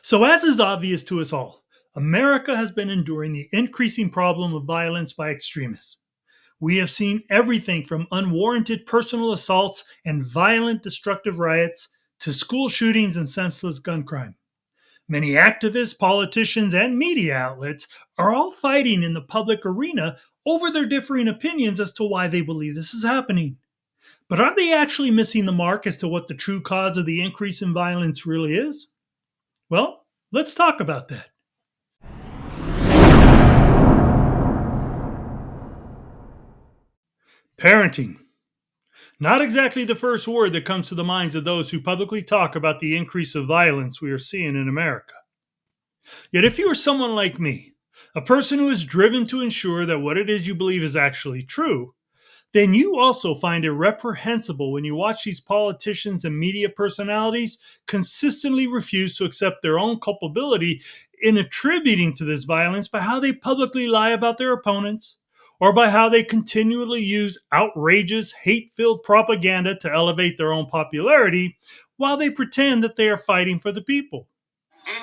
So, as is obvious to us all, America has been enduring the increasing problem of violence by extremists. We have seen everything from unwarranted personal assaults and violent, destructive riots to school shootings and senseless gun crime. Many activists, politicians, and media outlets are all fighting in the public arena over their differing opinions as to why they believe this is happening. But are they actually missing the mark as to what the true cause of the increase in violence really is? Well, let's talk about that. Parenting. Not exactly the first word that comes to the minds of those who publicly talk about the increase of violence we are seeing in America. Yet, if you are someone like me, a person who is driven to ensure that what it is you believe is actually true, then you also find it reprehensible when you watch these politicians and media personalities consistently refuse to accept their own culpability in attributing to this violence by how they publicly lie about their opponents or by how they continually use outrageous, hate filled propaganda to elevate their own popularity while they pretend that they are fighting for the people.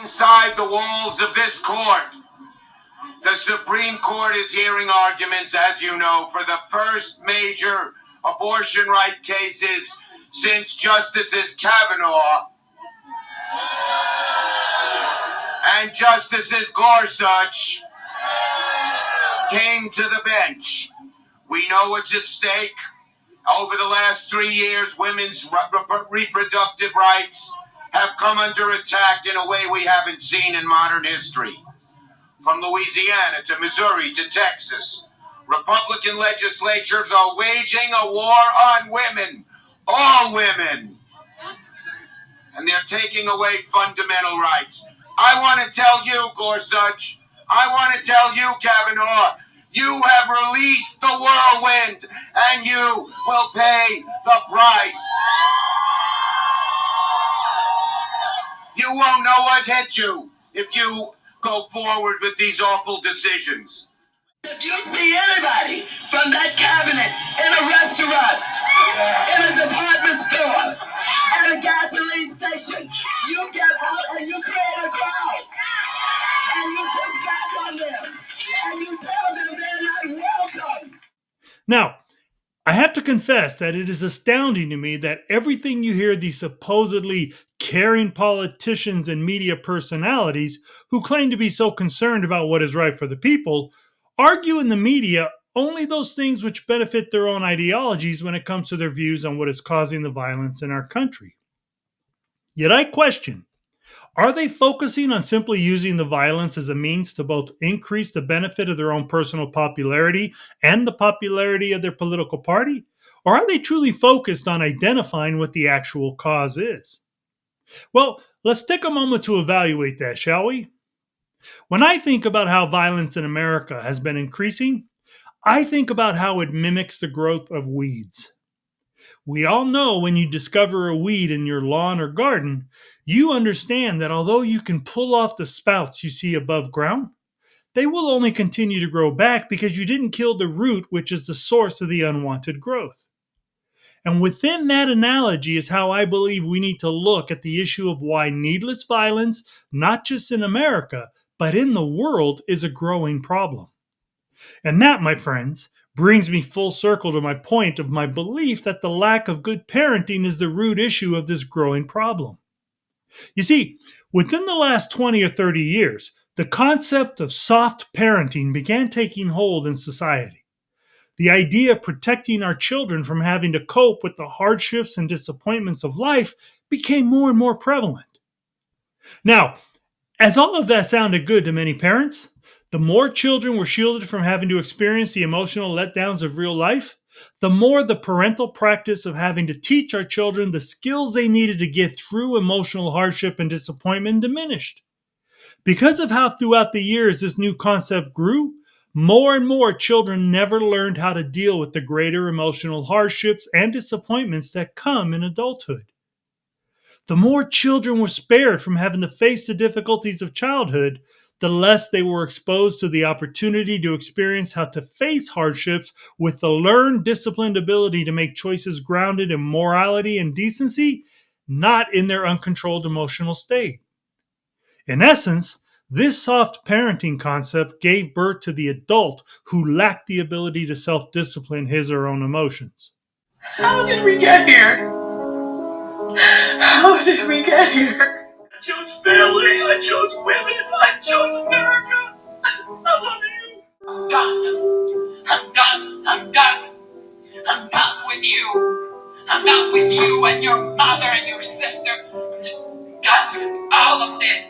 Inside the walls of this court, the Supreme Court is hearing arguments, as you know, for the first major abortion right cases since Justices Kavanaugh and Justices Gorsuch came to the bench. We know what's at stake. Over the last 3 years, women's reproductive rights have come under attack in a way we haven't seen in modern history. From Louisiana to Missouri to Texas, Republican legislatures are waging a war on women, all women, and they're taking away fundamental rights. I want to tell you, Gorsuch, I want to tell you, Kavanaugh, you have released the whirlwind, and you will pay the price. You won't know what hit you if you go forward with these awful decisions. If you see anybody from that cabinet in a restaurant, in a department store, at a gasoline station, you get out and you create a crowd. And you push back on them. And you tell them they're not welcome. Now, I have to confess that it is astounding to me that everything you hear these supposedly caring politicians and media personalities who claim to be so concerned about what is right for the people argue in the media only those things which benefit their own ideologies when it comes to their views on what is causing the violence in our country. Yet I question, are they focusing on simply using the violence as a means to both increase the benefit of their own personal popularity and the popularity of their political party? Or are they truly focused on identifying what the actual cause is? Well, let's take a moment to evaluate that, shall we? When I think about how violence in America has been increasing, I think about how it mimics the growth of weeds. We all know when you discover a weed in your lawn or garden, you understand that although you can pull off the spouts you see above ground, they will only continue to grow back because you didn't kill the root, which is the source of the unwanted growth. And within that analogy is how I believe we need to look at the issue of why needless violence, not just in America, but in the world, is a growing problem. And that, my friends, brings me full circle to my point of my belief that the lack of good parenting is the root issue of this growing problem. You see, within the last 20 or 30 years, the concept of soft parenting began taking hold in society. The idea of protecting our children from having to cope with the hardships and disappointments of life became more and more prevalent. Now, as all of that sounded good to many parents, the more children were shielded from having to experience the emotional letdowns of real life, the more the parental practice of having to teach our children the skills they needed to get through emotional hardship and disappointment diminished. Because of how throughout the years this new concept grew, more and more children never learned how to deal with the greater emotional hardships and disappointments that come in adulthood. The more children were spared from having to face the difficulties of childhood, the less they were exposed to the opportunity to experience how to face hardships with the learned, disciplined ability to make choices grounded in morality and decency, not in their uncontrolled emotional state. In essence, this soft parenting concept gave birth to the adult who lacked the ability to self discipline his or her own emotions. How did we get here? How did we get here? I chose family, I chose women, I chose America. I love you. I'm done. I'm done. I'm done. I'm done with you. I'm done with you and your mother and your sister. I'm just done with all of this.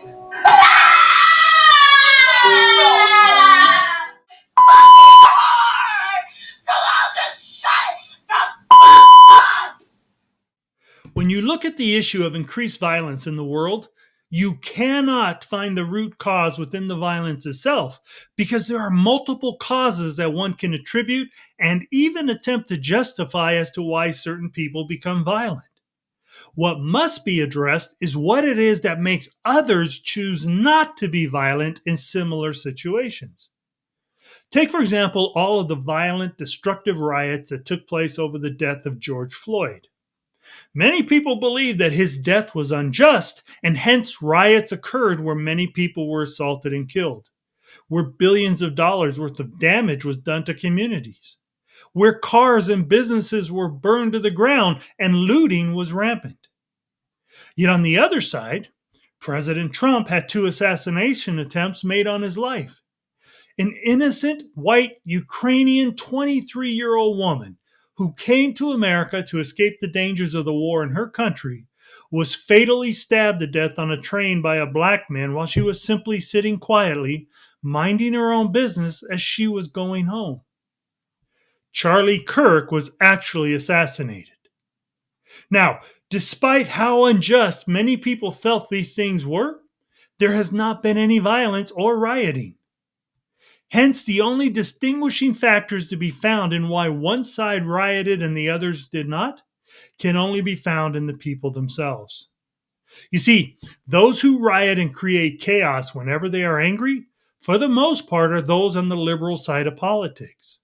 When you look at the issue of increased violence in the world, you cannot find the root cause within the violence itself because there are multiple causes that one can attribute and even attempt to justify as to why certain people become violent. What must be addressed is what it is that makes others choose not to be violent in similar situations. Take, for example, all of the violent, destructive riots that took place over the death of George Floyd. Many people believe that his death was unjust, and hence riots occurred where many people were assaulted and killed, where billions of dollars worth of damage was done to communities, where cars and businesses were burned to the ground and looting was rampant. Yet on the other side, President Trump had two assassination attempts made on his life. An innocent white Ukrainian 23-year-old woman who came to America to escape the dangers of the war in her country was fatally stabbed to death on a train by a black man while she was simply sitting quietly, minding her own business as she was going home. Charlie Kirk was actually assassinated. Now, despite how unjust many people felt these things were, there has not been any violence or rioting. Hence, the only distinguishing factors to be found in why one side rioted and the others did not can only be found in the people themselves. You see, those who riot and create chaos whenever they are angry, for the most part, are those on the liberal side of politics.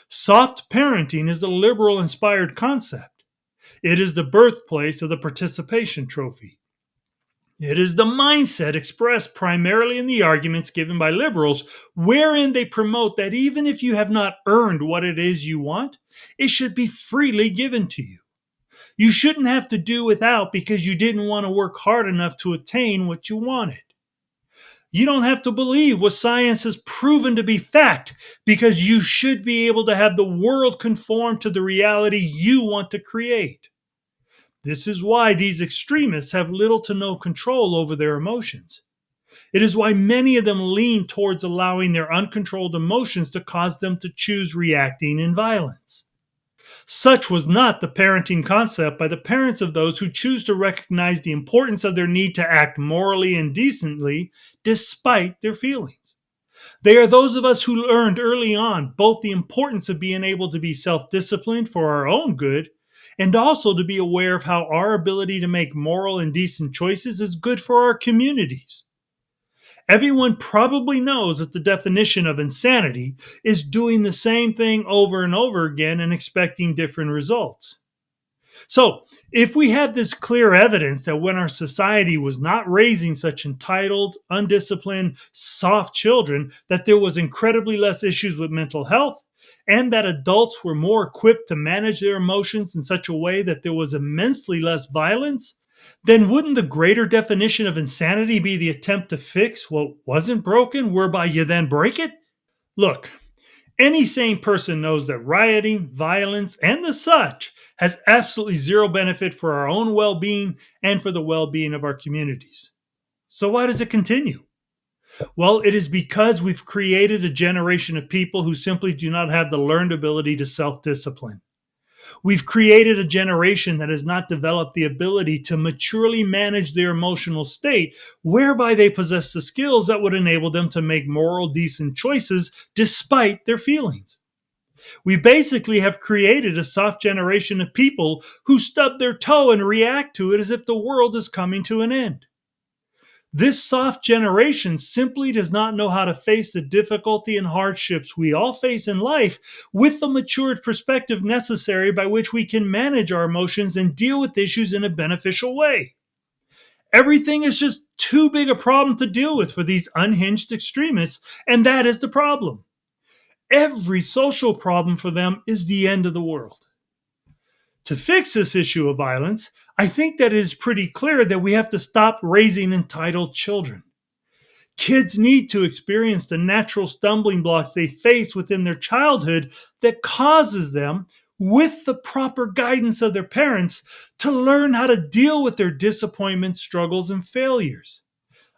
Soft parenting is the liberal inspired concept. It is the birthplace of the participation trophy. It is the mindset expressed primarily in the arguments given by liberals, wherein they promote that even if you have not earned what it is you want, it should be freely given to you. You shouldn't have to do without because you didn't want to work hard enough to attain what you wanted. You don't have to believe what science has proven to be fact because you should be able to have the world conform to the reality you want to create. This is why these extremists have little to no control over their emotions. It is why many of them lean towards allowing their uncontrolled emotions to cause them to choose reacting in violence. Such was not the parenting concept by the parents of those who choose to recognize the importance of their need to act morally and decently despite their feelings. They are those of us who learned early on both the importance of being able to be self disciplined for our own good and also to be aware of how our ability to make moral and decent choices is good for our communities. Everyone probably knows that the definition of insanity is doing the same thing over and over again and expecting different results. So, if we have this clear evidence that when our society was not raising such entitled, undisciplined, soft children, that there was incredibly less issues with mental health, and that adults were more equipped to manage their emotions in such a way that there was immensely less violence, then wouldn't the greater definition of insanity be the attempt to fix what wasn't broken, whereby you then break it? Look, any sane person knows that rioting, violence, and the such has absolutely zero benefit for our own well being and for the well being of our communities. So, why does it continue? Well, it is because we've created a generation of people who simply do not have the learned ability to self discipline. We've created a generation that has not developed the ability to maturely manage their emotional state, whereby they possess the skills that would enable them to make moral, decent choices despite their feelings. We basically have created a soft generation of people who stub their toe and react to it as if the world is coming to an end. This soft generation simply does not know how to face the difficulty and hardships we all face in life with the matured perspective necessary by which we can manage our emotions and deal with issues in a beneficial way. Everything is just too big a problem to deal with for these unhinged extremists, and that is the problem. Every social problem for them is the end of the world. To fix this issue of violence, I think that it is pretty clear that we have to stop raising entitled children. Kids need to experience the natural stumbling blocks they face within their childhood that causes them, with the proper guidance of their parents, to learn how to deal with their disappointments, struggles, and failures.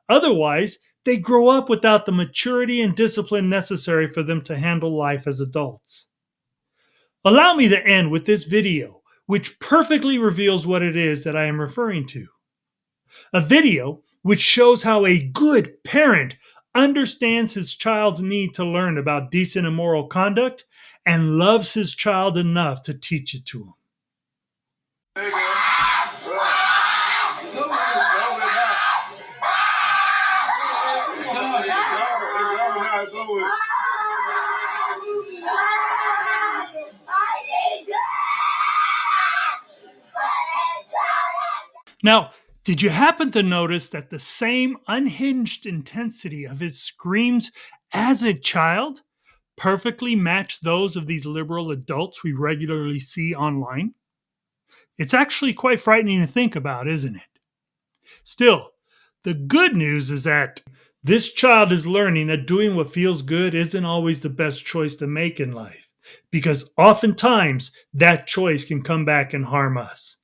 Otherwise, they grow up without the maturity and discipline necessary for them to handle life as adults. Allow me to end with this video, which perfectly reveals what it is that I am referring to. A video which shows how a good parent understands his child's need to learn about decent and moral conduct and loves his child enough to teach it to him. There you go. Right. It's over now. It's over. Now, did you happen to notice that the same unhinged intensity of his screams as a child perfectly match those of these liberal adults we regularly see online? It's actually quite frightening to think about, isn't it? Still, the good news is that this child is learning that doing what feels good isn't always the best choice to make in life, because oftentimes that choice can come back and harm us.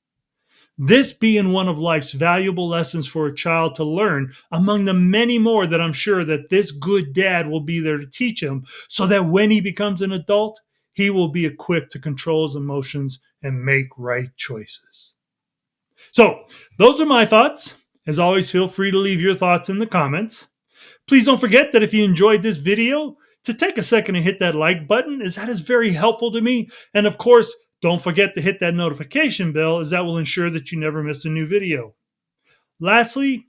This being one of life's valuable lessons for a child to learn, among the many more that I'm sure that this good dad will be there to teach him, so that when he becomes an adult, he will be equipped to control his emotions and make right choices. So, those are my thoughts. As always, feel free to leave your thoughts in the comments. Please don't forget that if you enjoyed this video, to take a second and hit that like button, as that is very helpful to me. And of course, don't forget to hit that notification bell, as that will ensure that you never miss a new video. Lastly,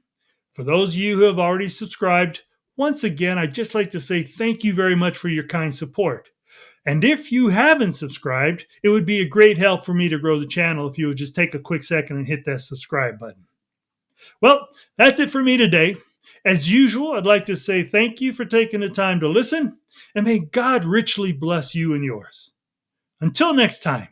for those of you who have already subscribed, once again, I'd just like to say thank you very much for your kind support. And if you haven't subscribed, it would be a great help for me to grow the channel if you would just take a quick second and hit that subscribe button. Well, that's it for me today. As usual, I'd like to say thank you for taking the time to listen, and may God richly bless you and yours. Until next time.